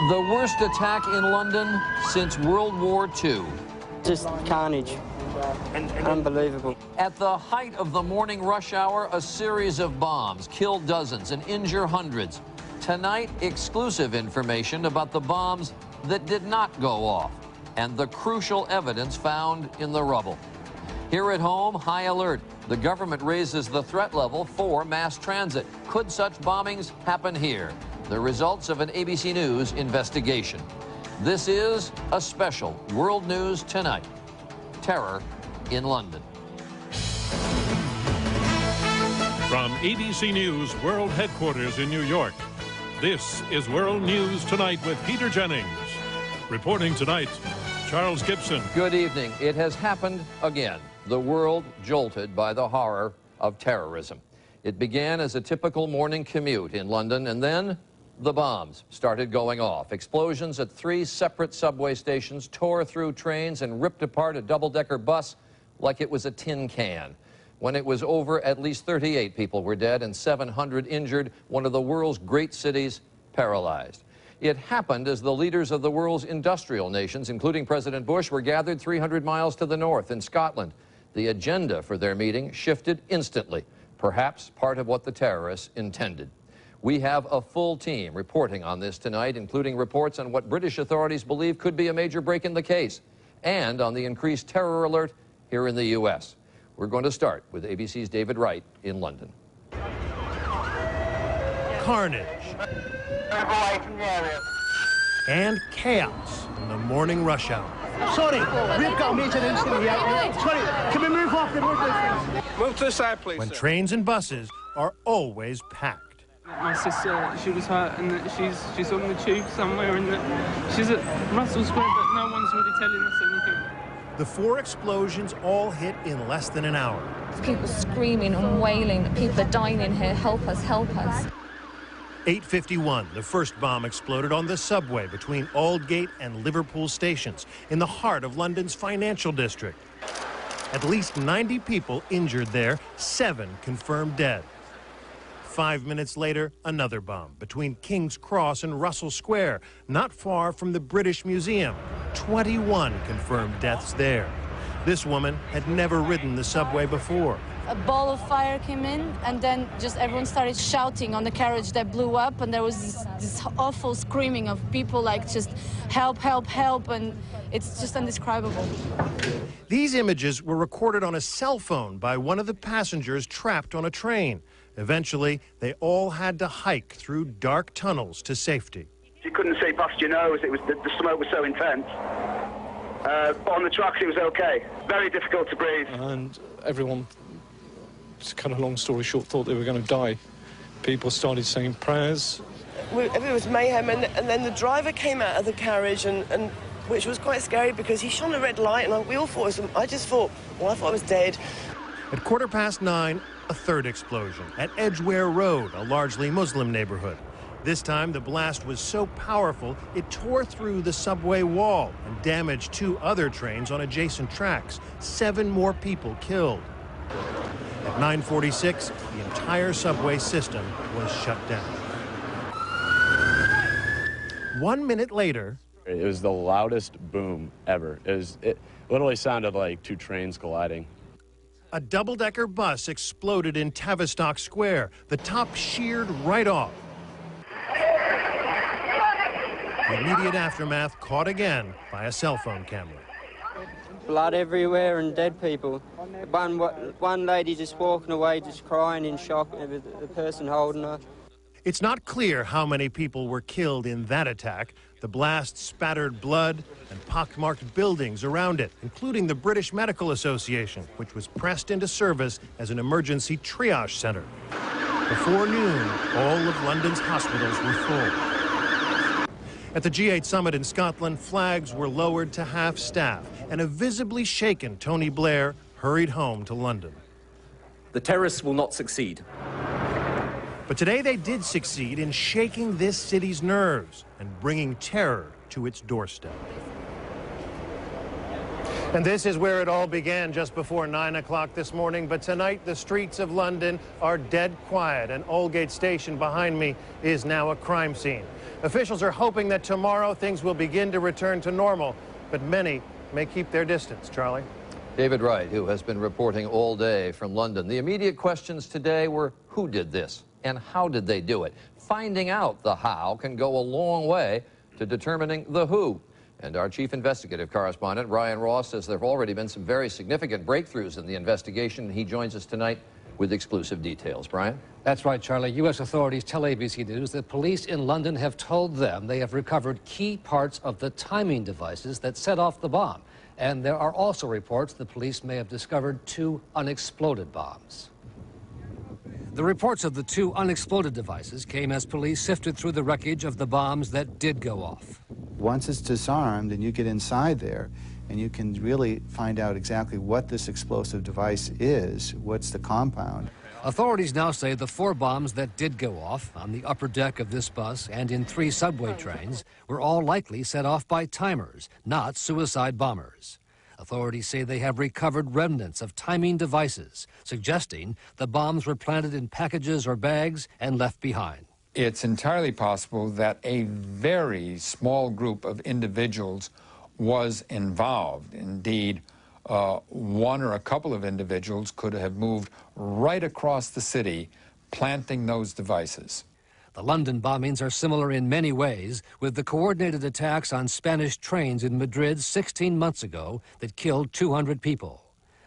The worst attack in London since World War II. Just carnage. Unbelievable. At the height of the morning rush hour, a series of bombs killed dozens and injure hundreds. Tonight, exclusive information about the bombs that did not go off and the crucial evidence found in the rubble. Here at home, high alert. The government raises the threat level for mass transit. Could such bombings happen here? The results of an ABC News investigation. This is a special World News Tonight. Terror in London. From ABC News World Headquarters in New York, this is World News Tonight with Peter Jennings. Reporting tonight, Charles Gibson. Good evening. It has happened again. The world jolted by the horror of terrorism. It began as a typical morning commute in London, and then the bombs started going off. Explosions at 3 separate subway stations tore through trains and ripped apart a double-decker bus like it was a tin can. When it was over, at least 38 people were dead and 700 injured, one of the world's great cities paralyzed. It happened as the leaders of the world's industrial nations, including President Bush, were gathered 300 miles to the north in Scotland. The agenda for their meeting shifted instantly, perhaps part of what the terrorists intended. We have a full team reporting on this tonight, including reports on what British authorities believe could be a major break in the case, and on the increased terror alert here in the U.S. We're going to start with ABC's David Wright in London. Carnage and chaos in the morning rush hour. Sorry, we've got a major incident here. Sorry, can we move off the road, please? Move to the side, please. When trains and buses are always packed. My sister, she was hurt, and she's on the tube somewhere, and she's at Russell Square, but no one's really telling us anything. The 4 explosions all hit in less than an hour. People screaming and wailing, people are dying in here, help us, help us. 8:51, the first bomb exploded on the subway between Aldgate and Liverpool stations in the heart of London's financial district. At least 90 people injured there, 7 confirmed dead. 5 minutes later, another bomb between King's Cross and Russell Square, not far from the British Museum. 21 confirmed deaths there. This woman had never ridden the subway before. A ball of fire came in, and then just everyone started shouting on the carriage that blew up, and there was this awful screaming of people like just help, help, help, and it's just indescribable. These images were recorded on a cell phone by one of the passengers trapped on a train. Eventually, they all had to hike through dark tunnels to safety. You couldn't see past your nose. It was the smoke was so intense. On the tracks, it was okay. Very difficult to breathe. And everyone, just kind of long story short, thought they were going to die. People started saying prayers. It was mayhem, and then the driver came out of the carriage, and which was quite scary because he shone a red light, and we all thought it was, I thought I was dead. At 9:15, a third explosion at Edgware Road, a largely Muslim neighborhood. This time, the blast was so powerful, it tore through the subway wall and damaged 2 other trains on adjacent tracks. 7 more people killed. At 9:46, the entire subway system was shut down. 1 minute later, it was the loudest boom ever. It literally sounded like 2 trains colliding. A double-decker bus exploded in Tavistock Square. The top sheared right off. The immediate aftermath caught again by a cell phone camera. Blood everywhere and dead people. One lady just walking away, just crying in shock, with the person holding her. It's not clear how many people were killed in that attack. The blast spattered blood and pockmarked buildings around it, including the British Medical Association, which was pressed into service as an emergency triage center. Before noon, all of London's hospitals were full. At the G8 summit in Scotland, flags were lowered to half-staff, and a visibly shaken Tony Blair hurried home to London. The terrorists will not succeed. But today they did succeed in shaking this city's nerves and bringing terror to its doorstep. And this is where it all began just before 9 o'clock this morning. But tonight, the streets of London are dead quiet, and Aldgate Station behind me is now a crime scene. Officials are hoping that tomorrow things will begin to return to normal, but many may keep their distance. Charlie? David Wright, who has been reporting all day from London. The immediate questions today were, who did this and how did they do it? Finding out the how can go a long way to determining the who. And our chief investigative correspondent, Brian Ross, says there have already been some very significant breakthroughs in the investigation. He joins us tonight with exclusive details. Brian? That's right, Charlie. U.S. authorities tell ABC News that police in London have told them they have recovered key parts of the timing devices that set off the bomb. And there are also reports the police may have discovered 2 unexploded bombs. The reports of the 2 unexploded devices came as police sifted through the wreckage of the bombs that did go off. Once it's disarmed and you get inside there, and you can really find out exactly what this explosive device is, what's the compound. Authorities now say the 4 bombs that did go off on the upper deck of this bus and in 3 subway trains were all likely set off by timers, not suicide bombers. Authorities say they have recovered remnants of timing devices, suggesting the bombs were planted in packages or bags and left behind. It's entirely possible that a very small group of individuals was involved. Indeed, one or a couple of individuals could have moved right across the city planting those devices. The London bombings are similar in many ways, with the coordinated attacks on Spanish trains in Madrid 16 months ago that killed 200 people.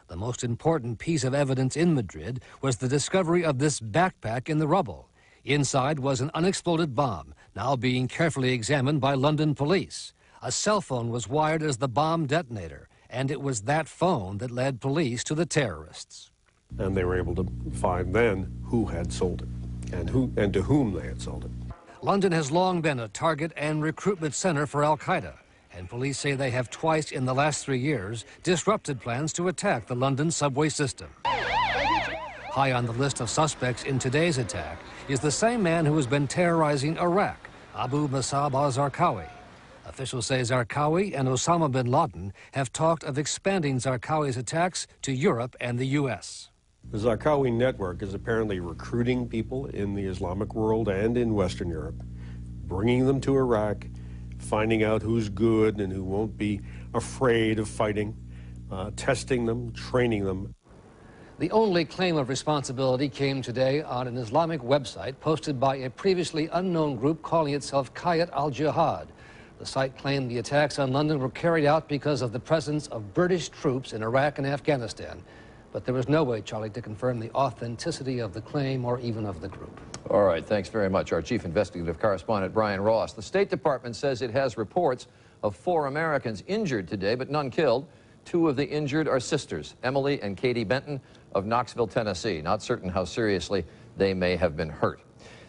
The most important piece of evidence in Madrid was the discovery of this backpack in the rubble. Inside was an unexploded bomb, now being carefully examined by London police. A cell phone was wired as the bomb detonator, and it was that phone that led police to the terrorists. And they were able to find then who had sold it and to whom they had sold it. London has long been a target and recruitment center for al-Qaeda, and police say they have twice in the last 3 years disrupted plans to attack the London subway system. High on the list of suspects in today's attack is the same man who has been terrorizing Iraq, Abu Musab al-Zarqawi. Officials say Zarqawi and Osama bin Laden have talked of expanding Zarqawi's attacks to Europe and the U.S. The Zarqawi network is apparently recruiting people in the Islamic world and in Western Europe, bringing them to Iraq, finding out who's good and who won't be afraid of fighting, testing them, training them. The only claim of responsibility came today on an Islamic website posted by a previously unknown group calling itself Qiyat al-Jihad. The site claimed the attacks on London were carried out because of the presence of British troops in Iraq and Afghanistan. But there was no way, Charlie, to confirm the authenticity of the claim or even of the group. All right, thanks very much. Our chief investigative correspondent, Brian Ross. The State Department says it has reports of 4 Americans injured today, but none killed. 2 of the injured are sisters, Emily and Katie Benton of Knoxville, Tennessee. Not certain how seriously they may have been hurt.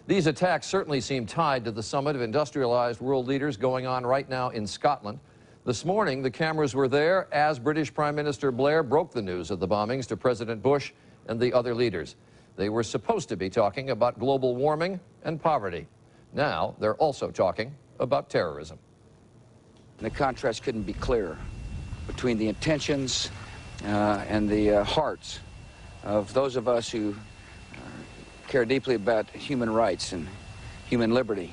These attacks certainly seem tied to the summit of industrialized world leaders going on right now in Scotland. This morning, the cameras were there as British Prime Minister Blair broke the news of the bombings to President Bush and the other leaders. They were supposed to be talking about global warming and poverty. Now, they're also talking about terrorism. The contrast couldn't be clearer between the intentions and the hearts of those of us who care deeply about human rights and human liberty,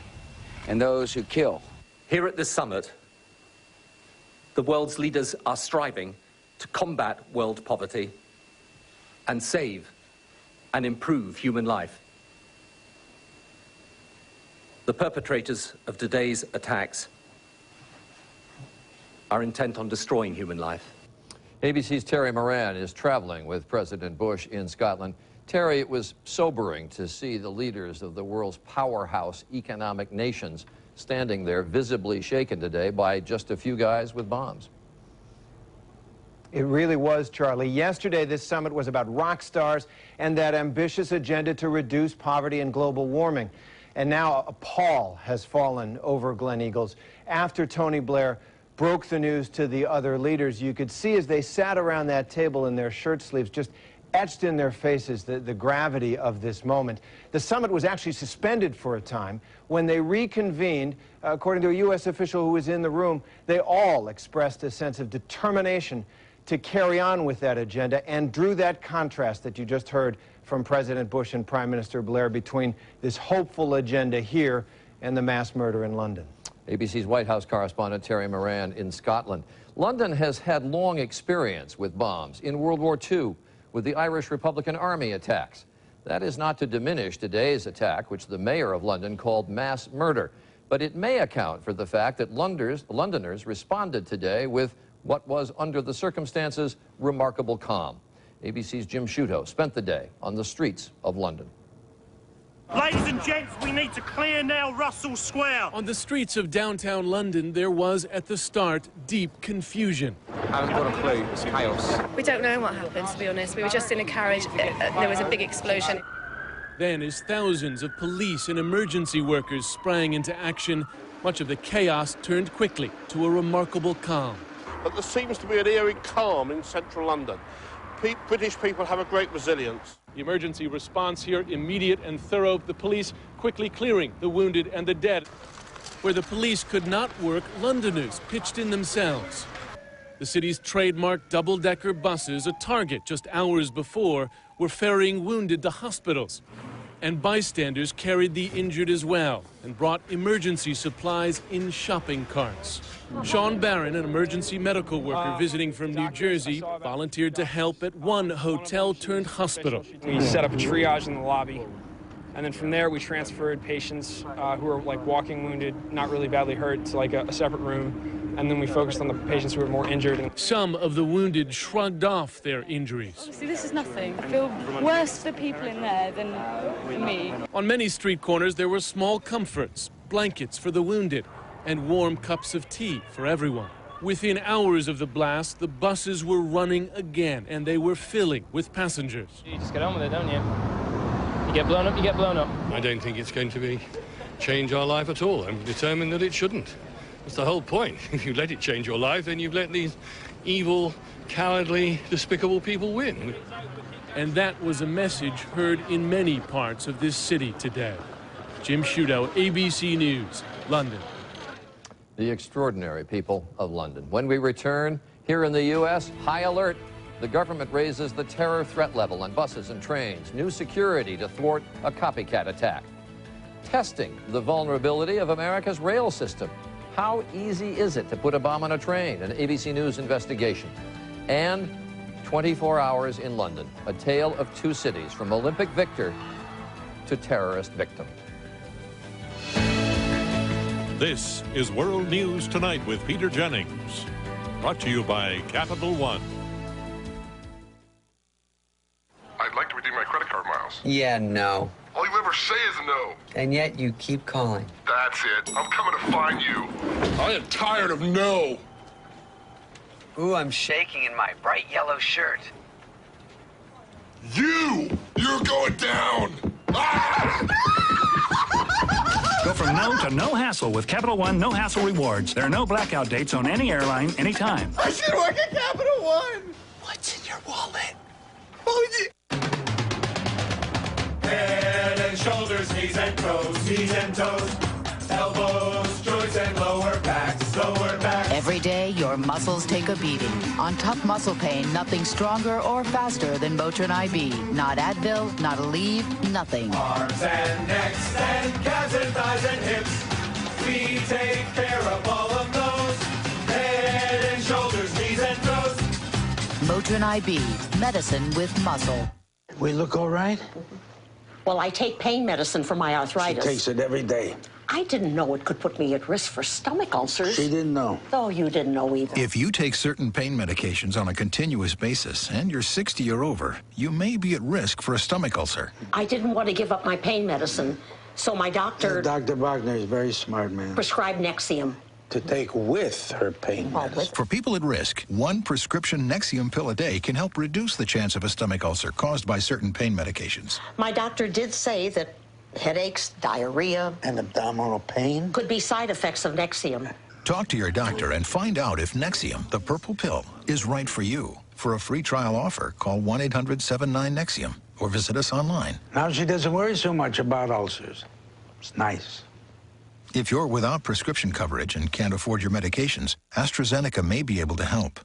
and those who kill. Here at this summit, the world's leaders are striving to combat world poverty and save and improve human life. The perpetrators of today's attacks are intent on destroying human life. ABC's Terry Moran is traveling with President Bush in Scotland. Terry, it was sobering to see the leaders of the world's powerhouse economic nations standing there visibly shaken today by just a few guys with bombs. It really was, Charlie. Yesterday, this summit was about rock stars and that ambitious agenda to reduce poverty and global warming. And now a pall has fallen over Glen Eagles. After Tony Blair broke the news to the other leaders, you could see as they sat around that table in their shirt sleeves, just etched in their faces the gravity of this moment. The summit was actually suspended for a time. When they reconvened, according to a U.S. official who was in the room, they all expressed a sense of determination to carry on with that agenda and drew that contrast that you just heard from President Bush and Prime Minister Blair between this hopeful agenda here and the mass murder in London. ABC's White House correspondent Terry Moran in Scotland. London has had long experience with bombs. In World War II, with the Irish Republican Army attacks. That is not to diminish today's attack, which the mayor of London called mass murder. But it may account for the fact that Londoners responded today with what was, under the circumstances, remarkable calm. ABC's Jim Sciutto spent the day on the streets of London. Ladies and gents, we need to clear now Russell Square. On the streets of downtown London, there was, at the start, deep confusion. I haven't got a clue. It's chaos. We don't know what happened, to be honest. We were just in a carriage. There was a big explosion. Then, as thousands of police and emergency workers sprang into action, much of the chaos turned quickly to a remarkable calm. But there seems to be an eerie calm in central London. British people have a great resilience. The emergency response here, immediate and thorough, the police quickly clearing the wounded and the dead. Where the police could not work, Londoners pitched in themselves. The city's trademark double-decker buses, a target just hours before, were ferrying wounded to hospitals. And bystanders carried the injured as well and brought emergency supplies in shopping carts. Sean Barron, an emergency medical worker visiting from New Jersey, volunteered to help at one hotel-turned-hospital. We set up a triage in the lobby, and then from there we transferred patients who were like walking wounded, not really badly hurt, to like a separate room. And then we focused on the patients who were more injured. Some of the wounded shrugged off their injuries. Obviously, this is nothing. I feel worse for the people in there than for me. On many street corners, there were small comforts, blankets for the wounded, and warm cups of tea for everyone. Within hours of the blast, the buses were running again, and they were filling with passengers. You just get on with it, don't you? You get blown up, you get blown up. I don't think it's going to change our life at all. I'm determined that it shouldn't. That's the whole point. If you let it change your life, then you've let these evil, cowardly, despicable people win. And that was a message heard in many parts of this city today. Jim Sciutto, ABC News, London. The extraordinary people of London. When we return, here in the U.S., high alert. The government raises the terror threat level on buses and trains. New security to thwart a copycat attack. Testing the vulnerability of America's rail system. How easy is it to put a bomb on a train? An ABC News investigation. And 24 hours in London. A tale of two cities, from Olympic victor to terrorist victim. This is World News Tonight with Peter Jennings. Brought to you by Capital One. I'd like to redeem my credit card miles. Yeah, no. All you ever say is no. And yet you keep calling. That's it. I'm coming to find you. I am tired of no. Ooh, I'm shaking in my bright yellow shirt. You're going down. Go from no to no hassle with Capital One No Hassle Rewards. There are no blackout dates on any airline, anytime. I should work at Capital One. What's in your wallet? Oh, yeah. Head and shoulders, knees and toes, elbows, joints and lower backs. Every day, your muscles take a beating. On tough muscle pain, nothing stronger or faster than Motrin IB. Not Advil, not Aleve, nothing. Arms and necks and calves and thighs and hips. We take care of all of those. Head and shoulders, knees and toes. Motrin IB, medicine with muscle. We look all right? Well, I take pain medicine for my arthritis. She takes it every day. I didn't know it could put me at risk for stomach ulcers. She didn't know. Oh, you didn't know either. If you take certain pain medications on a continuous basis and you're 60 or over, you may be at risk for a stomach ulcer. I didn't want to give up my pain medicine, so my doctor... Yeah, Dr. Wagner is a very smart man. ...prescribed Nexium. To take with her pain medicine. For people at risk, one prescription Nexium pill a day can help reduce the chance of a stomach ulcer caused by certain pain medications. My doctor did say that headaches, diarrhea, and abdominal pain could be side effects of Nexium. Talk to your doctor and find out if Nexium, the purple pill, is right for you. For a free trial offer, call 1-800-79-NEXIUM or visit us online. Now she doesn't worry so much about ulcers. It's nice. If you're without prescription coverage and can't afford your medications, AstraZeneca may be able to help.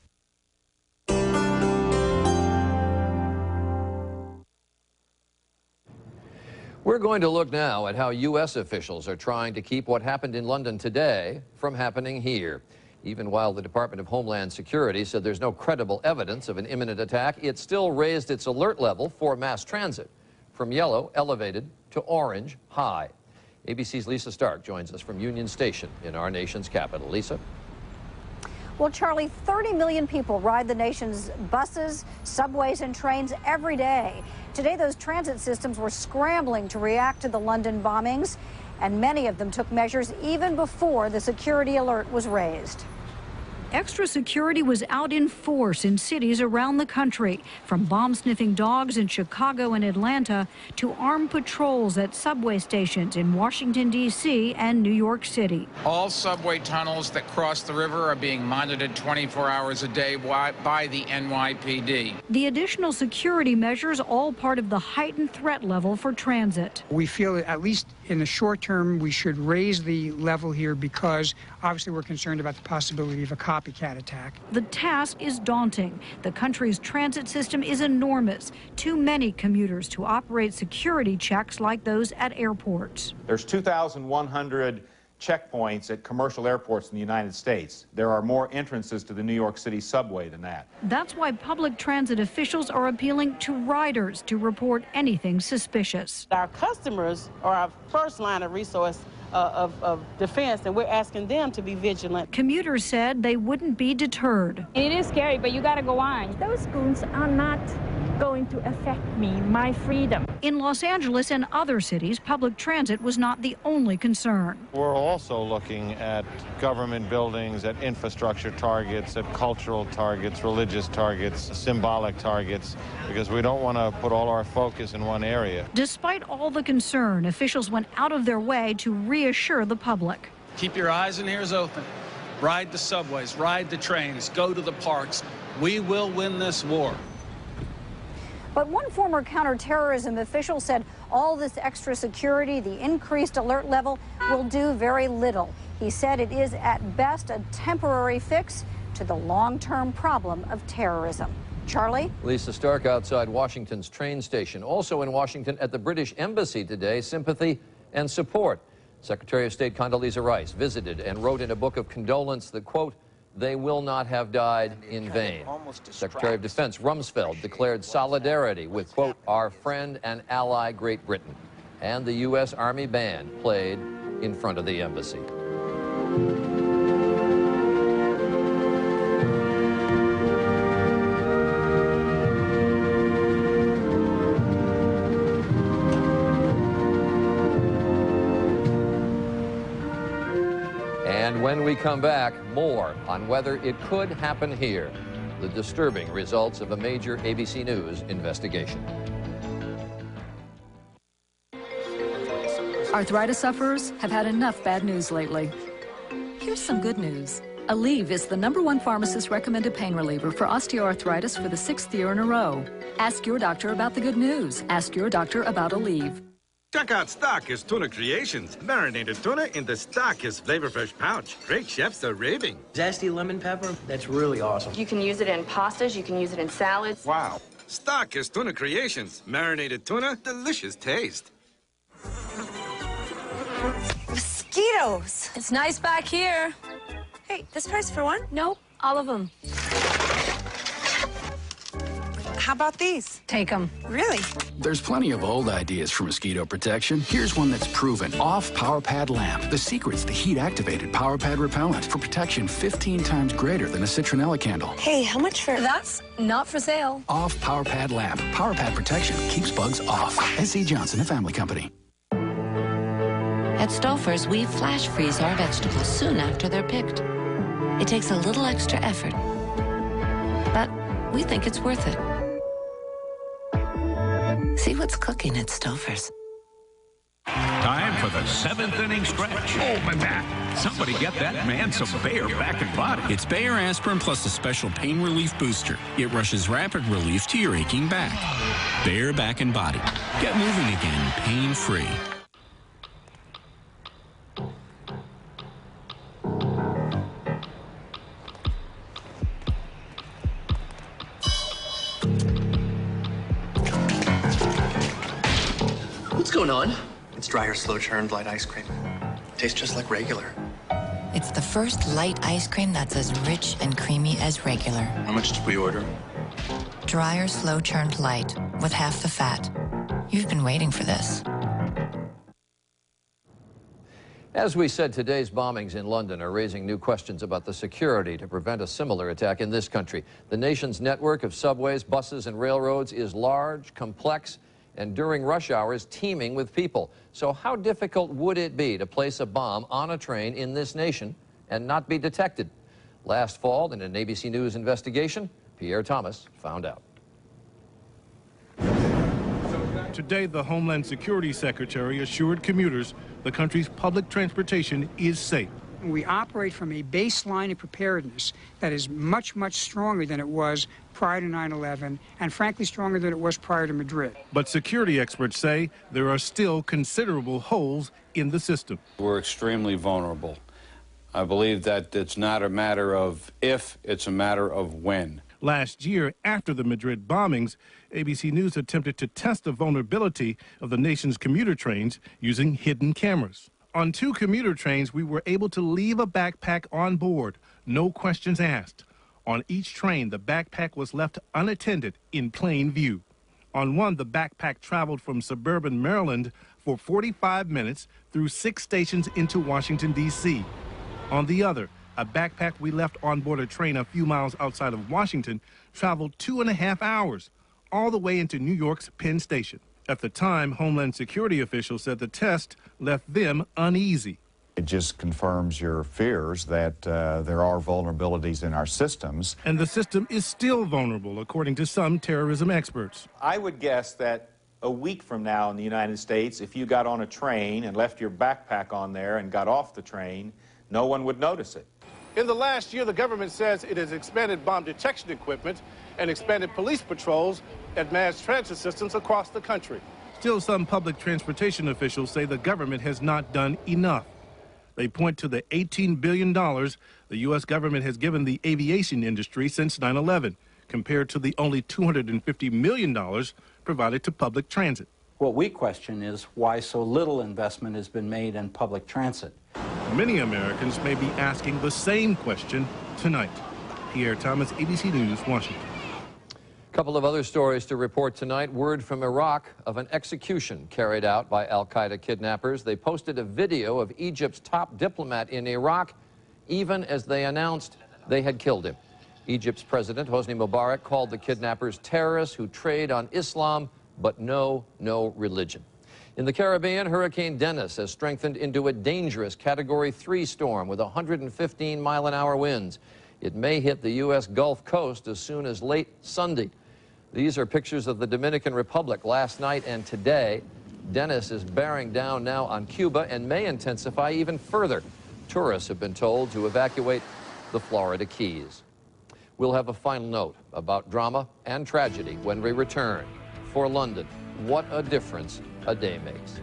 We're going to look now at how U.S. officials are trying to keep what happened in London today from happening here. Even while the Department of Homeland Security said there's no credible evidence of an imminent attack, it still raised its alert level for mass transit from yellow elevated to orange high. ABC's Lisa Stark joins us from Union Station in our nation's capital. Lisa? Well, Charlie, 30 million people ride the nation's buses, subways, and trains every day. Today, those transit systems were scrambling to react to the London bombings, and many of them took measures even before the security alert was raised. Extra security was out in force in cities around the country, from bomb-sniffing dogs in Chicago and Atlanta to armed patrols at subway stations in Washington, D.C. and New York City. All subway tunnels that cross the river are being monitored 24 hours a day by the NYPD. The additional security measures all part of the heightened threat level for transit. We feel that at least in the short term, we should raise the level here because obviously we're concerned about the possibility of a copycat attack. The task is daunting. The country's transit system is enormous. Too many commuters to operate security checks like those at airports. There's 2,100 checkpoints at commercial airports in the United States. There are more entrances to the New York City subway than that. That's why public transit officials are appealing to riders to report anything suspicious. Our customers are our first line of resource of defense, and we're asking them to be vigilant. Commuters said they wouldn't be deterred. It is scary, but you got to go on. Those goons are not going to affect me, my freedom. In Los Angeles and other cities, public transit was not the only concern. We're also looking at government buildings, at infrastructure targets, at cultural targets, religious targets, symbolic targets, because we don't want to put all our focus in one area. Despite all the concern, officials went out of their way to reassure the public. Keep your eyes and ears open. Ride the subways, ride the trains, go to the parks. We will win this war. But one former counterterrorism official said all this extra security, the increased alert level, will do very little. He said it is at best a temporary fix to the long-term problem of terrorism. Charlie? Lisa Stark outside Washington's train station. Also in Washington at the British Embassy today, sympathy and support. Secretary of State Condoleezza Rice visited and wrote in a book of condolence that, quote, they will not have died in vain. Secretary of Defense Rumsfeld declared solidarity with, quote, our friend and ally Great Britain. And the U.S. Army Band played in front of the embassy. And when we come back, more on whether it could happen here. The disturbing results of a major ABC News investigation. Arthritis sufferers have had enough bad news lately. Here's some good news. Aleve is the #1 pharmacist-recommended pain reliever for osteoarthritis for the 6th year in a row. Ask your doctor about the good news. Ask your doctor about Aleve. Check out Stockist Tuna Creations. Marinated tuna in the Stockist Flavor Fresh pouch. Great chefs are raving. Zesty lemon pepper, that's really awesome. You can use it in pastas, you can use it in salads. Wow. Stockist Tuna Creations. Marinated tuna, delicious taste. Mosquitoes. It's nice back here. Hey, this price for one? Nope, all of them. How about these? Take them. Really? There's plenty of old ideas for mosquito protection. Here's one that's proven. Off Power Pad Lamp. The secret's the heat-activated Power Pad repellent for protection 15 times greater than a citronella candle. Hey, how much for... That's not for sale. Off Power Pad Lamp. Power Pad protection keeps bugs off. S.C. Johnson, a family company. At Stouffer's, we flash freeze our vegetables soon after they're picked. It takes a little extra effort, but we think it's worth it. See what's cooking at Stouffer's. Time for the 7th inning stretch. Oh, my back. Somebody get that man some Bayer Back and Body. It's Bayer Aspirin plus a special pain relief booster. It rushes rapid relief to your aching back. Bayer Back and Body. Get moving again, pain-free. What's going on? It's dryer, slow-churned light ice cream. Tastes just like regular. It's the first light ice cream that's as rich and creamy as regular. How much did we order? Dryer, slow-churned light with half the fat. You've been waiting for this. As we said, today's bombings in London are raising new questions about the security to prevent a similar attack in this country. The nation's network of subways, buses, and railroads is large, complex, and during rush hours teeming with people. So how difficult would it be to place a bomb on a train in this nation and not be detected? Last fall, in an ABC News investigation, Pierre Thomas found out. Today, the Homeland Security Secretary assured commuters the country's public transportation is safe. We operate from a baseline of preparedness that is much, much stronger than it was prior to 9/11, and frankly stronger than it was prior to Madrid. But security experts say there are still considerable holes in the system. We're extremely vulnerable. I believe that it's not a matter of if, it's a matter of when. Last year, after the Madrid bombings, ABC News attempted to test the vulnerability of the nation's commuter trains using hidden cameras. On 2 commuter trains, we were able to leave a backpack on board, no questions asked. On each train, the backpack was left unattended in plain view. On one, the backpack traveled from suburban Maryland for 45 minutes through 6 stations into Washington, D.C. On the other, a backpack we left on board a train a few miles outside of Washington traveled 2.5 hours, all the way into New York's Penn Station. At the time, Homeland Security officials said the test left them uneasy. It just confirms your fears that there are vulnerabilities in our systems. And the system is still vulnerable, according to some terrorism experts. I would guess that a week from now in the United States, if you got on a train and left your backpack on there and got off the train, no one would notice it. In the last year, the government says it has expanded bomb detection equipment and expanded police patrols at mass transit systems across the country. Still, some public transportation officials say the government has not done enough. They point to the $18 billion the U.S. government has given the aviation industry since 9/11, compared to the only $250 million provided to public transit. What we question is why so little investment has been made in public transit. Many Americans may be asking the same question tonight. Pierre Thomas, ABC News, Washington. A couple of other stories to report tonight. Word from Iraq of an execution carried out by al-Qaeda kidnappers. They posted a video of Egypt's top diplomat in Iraq, even as they announced they had killed him. Egypt's President Hosni Mubarak called the kidnappers terrorists who trade on Islam, but no religion. In the Caribbean, Hurricane Dennis has strengthened into a dangerous Category 3 storm with 115-mile-an-hour winds. It may hit the U.S. Gulf Coast as soon as late Sunday. These are pictures of the Dominican Republic last night and today. Dennis is bearing down now on Cuba and may intensify even further. Tourists have been told to evacuate the Florida Keys. We'll have a final note about drama and tragedy when we return. For London, what a difference a day makes.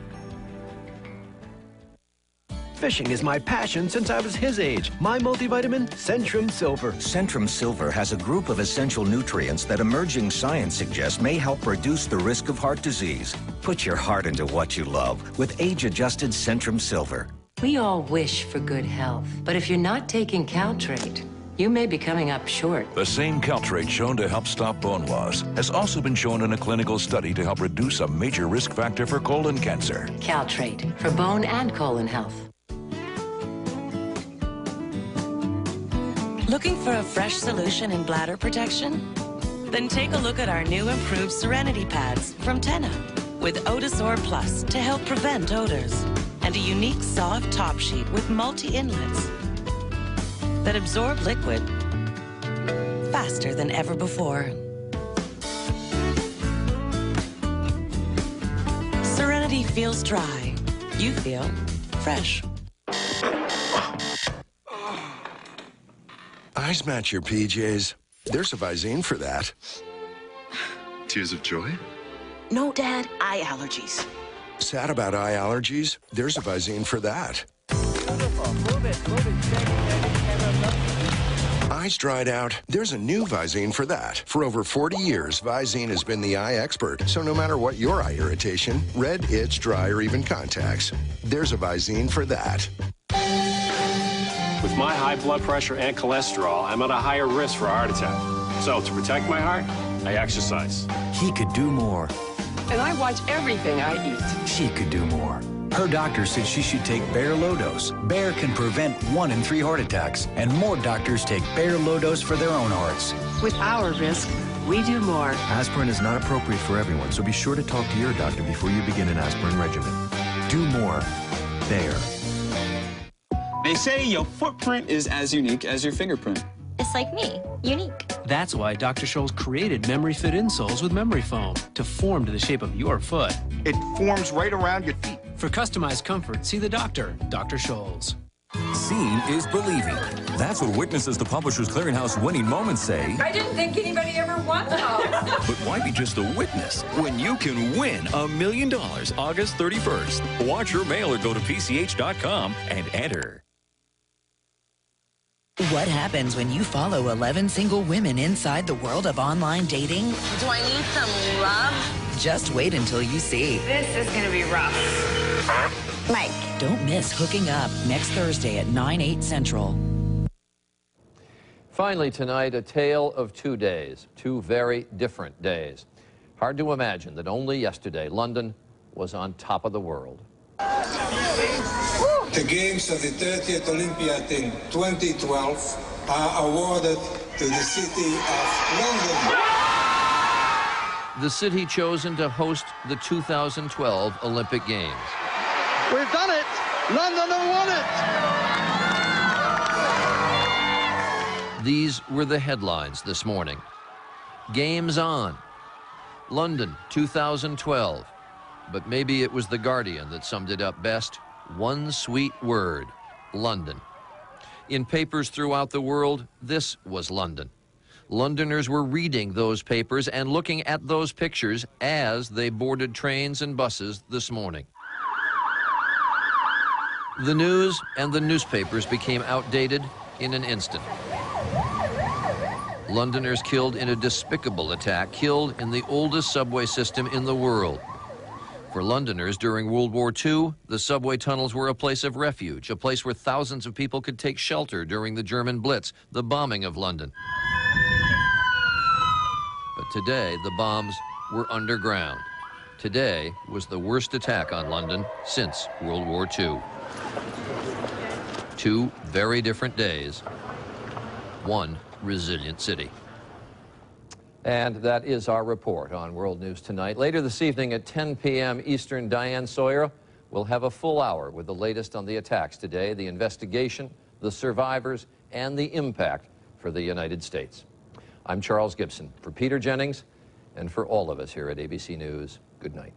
Fishing is my passion since I was his age. My multivitamin, Centrum Silver. Centrum Silver has a group of essential nutrients that emerging science suggests may help reduce the risk of heart disease. Put your heart into what you love with age-adjusted Centrum Silver. We all wish for good health, but if you're not taking Caltrate, you may be coming up short. The same Caltrate shown to help stop bone loss has also been shown in a clinical study to help reduce a major risk factor for colon cancer. Caltrate, for bone and colon health. Looking for a fresh solution in bladder protection? Then take a look at our new improved Serenity Pads from Tena with Odasor Plus to help prevent odors and a unique soft top sheet with multi-inlets that absorb liquid faster than ever before. Serenity feels dry. You feel fresh. Eyes match your PJs. There's a Visine for that. Tears of joy? No, Dad, eye allergies. Sad about eye allergies? There's a Visine for that. Beautiful. Move it, shake it, Eyes dried out? There's a new Visine for that. For over 40 years, Visine has been the eye expert. So no matter what your eye irritation, red, itch, dry, or even contacts, there's a Visine for that. With my high blood pressure and cholesterol, I'm at a higher risk for a heart attack. So to protect my heart, I exercise. He could do more. And I watch everything I eat. She could do more. Her doctor said she should take Bayer Low Dose. Bayer can prevent 1 in 3 heart attacks, and more doctors take Bayer Low Dose for their own hearts. With our risk, we do more. Aspirin is not appropriate for everyone, so be sure to talk to your doctor before you begin an aspirin regimen. Do more. Bayer. They say your footprint is as unique as your fingerprint. It's like me, unique. That's why Dr. Scholl's created memory fit insoles with memory foam to form to the shape of your foot. It forms right around your feet. For customized comfort, see the doctor, Dr. Scholl's. Seeing is believing. That's what witnesses the Publishers Clearinghouse winning moments say. I didn't think anybody ever won those. But why be just a witness when you can win $1 million August 31st? Watch your mail or go to PCH.com and enter. What happens when you follow 11 single women inside the world of online dating? Do I need some love? Just wait until you see. This is going to be rough. Mike. Don't miss Hooking Up next Thursday at 9/8 Central. Finally tonight, a tale of 2 days, 2 very different days. Hard to imagine that only yesterday London was on top of the world. The games of the 30th Olympiad in 2012 are awarded to the city of London. The city chosen to host the 2012 Olympic Games. We've done it! London have won it! These were the headlines this morning. Games on. London 2012. But maybe it was The Guardian that summed it up best. One sweet word, London. In papers throughout the world, this was London. Londoners were reading those papers and looking at those pictures as they boarded trains and buses this morning. The news and the newspapers became outdated in an instant. Londoners killed in a despicable attack, killed in the oldest subway system in the world. For Londoners during World War II, the subway tunnels were a place of refuge, a place where thousands of people could take shelter during the German Blitz, the bombing of London. But today, the bombs were underground. Today was the worst attack on London since World War II. 2 very different days, 1 resilient city. And that is our report on World News Tonight. Later this evening at 10 p.m. Eastern, Diane Sawyer will have a full hour with the latest on the attacks today, the investigation, the survivors, and the impact for the United States. I'm Charles Gibson. For Peter Jennings and for all of us here at ABC News, good night.